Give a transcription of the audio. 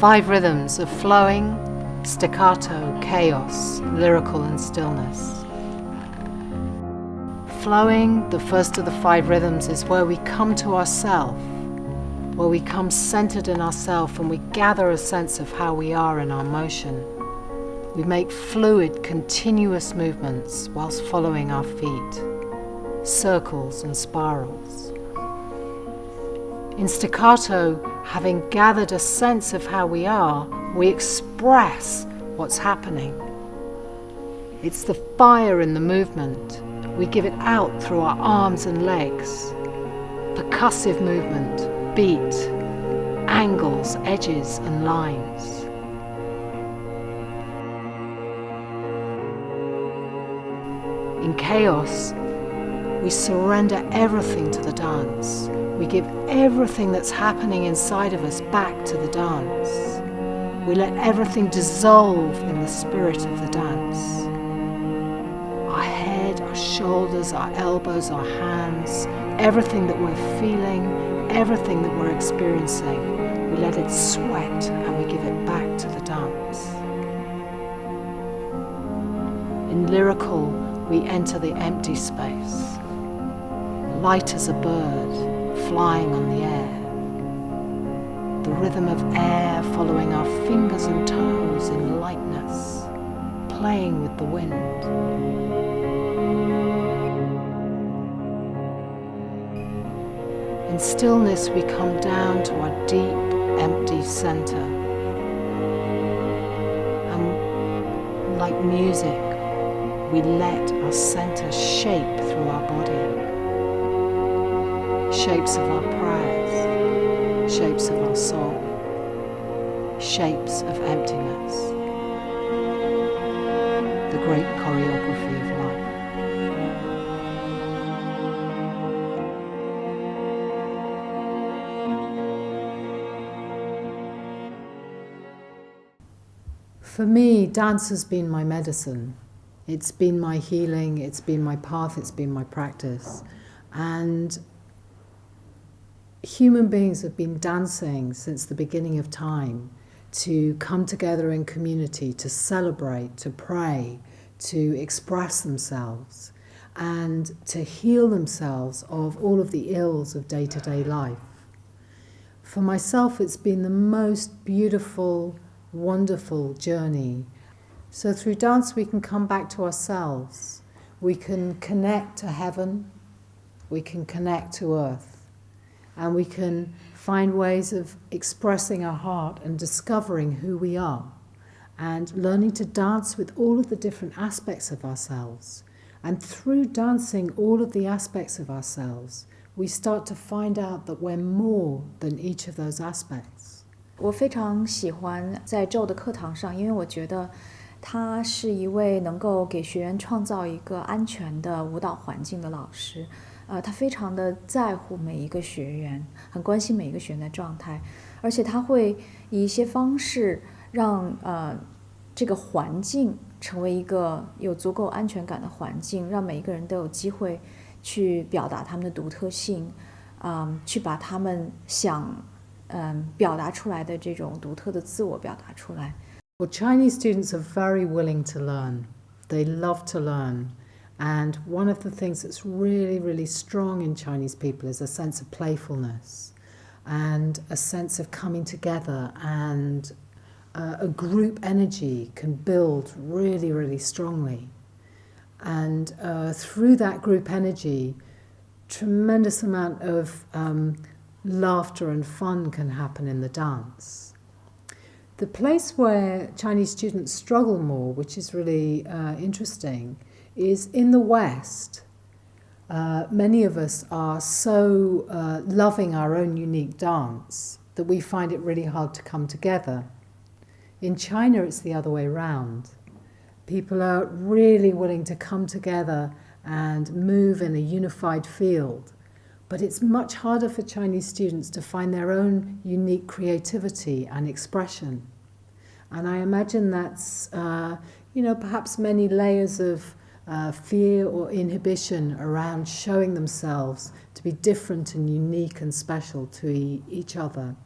5 rhythms of flowing, staccato, chaos, lyrical and stillness. Flowing, the first of the 5 rhythms, is where we come to ourself, where we come centered in ourself and we gather a sense of how we are in our motion. We make fluid, continuous movements whilst following our feet, circles and spirals. In staccato, having gathered a sense of how we are, we express what's happening. It's the fire in the movement. We give it out through our arms and legs. Percussive movement, beat, angles, edges and lines. In chaos, we surrender everything to the dance. We give everything that's happening inside of us back to the dance. We let everything dissolve in the spirit of the dance. Our head, our shoulders, our elbows, our hands, everything that we're feeling, everything that we're experiencing, we let it sweat and we give it back to the dance. In lyrical, we enter the empty space, light as a bird, flying on the air. The rhythm of air following our fingers and toes in lightness, playing with the wind. In stillness, we come down to our deep, empty center. And like music, we let our center shape through our body. Shapes of our prayers, shapes of our soul, shapes of emptiness. The great choreography of life. For me, dance has been my medicine. It's been my healing, it's been my path, it's been my practice. And human beings have been dancing since the beginning of time to come together in community, to celebrate, to pray, to express themselves, and to heal themselves of all of the ills of day-to-day life. For myself, it's been the most beautiful, wonderful journey. So through dance, we can come back to ourselves. We can connect to heaven. We can connect to earth. And we can find ways of expressing our heart and discovering who we are, and learning to dance with all of the different aspects of ourselves. And through dancing all of the aspects of ourselves, we start to find out that we're more than each of those aspects. 我非常喜欢在 Joe 的课堂上，因为我觉得他是一位能够给学员创造一个安全的舞蹈环境的老师。他非常的在乎每一个学员，很关心每一个学员的状态，而且他会以一些方式让这个环境成为一个有足够安全感的环境，让每一个人都有机会去表达他们的独特性，去把他们想表达出来的这种独特的自我表达出来。Well, Chinese students are very willing to learn. They love to learn. And one of the things that's really, really strong in Chinese people is a sense of playfulness and a sense of coming together, and a group energy can build really, really strongly. And through that group energy, tremendous amount of laughter and fun can happen in the dance. The place where Chinese students struggle more, which is really interesting, is in the West. Many of us are so loving our own unique dance that we find it really hard to come together. In China, it's the other way around. People are really willing to come together and move in a unified field, but it's much harder for Chinese students to find their own unique creativity and expression. And I imagine that's, perhaps many layers of fear or inhibition around showing themselves to be different and unique and special to each other.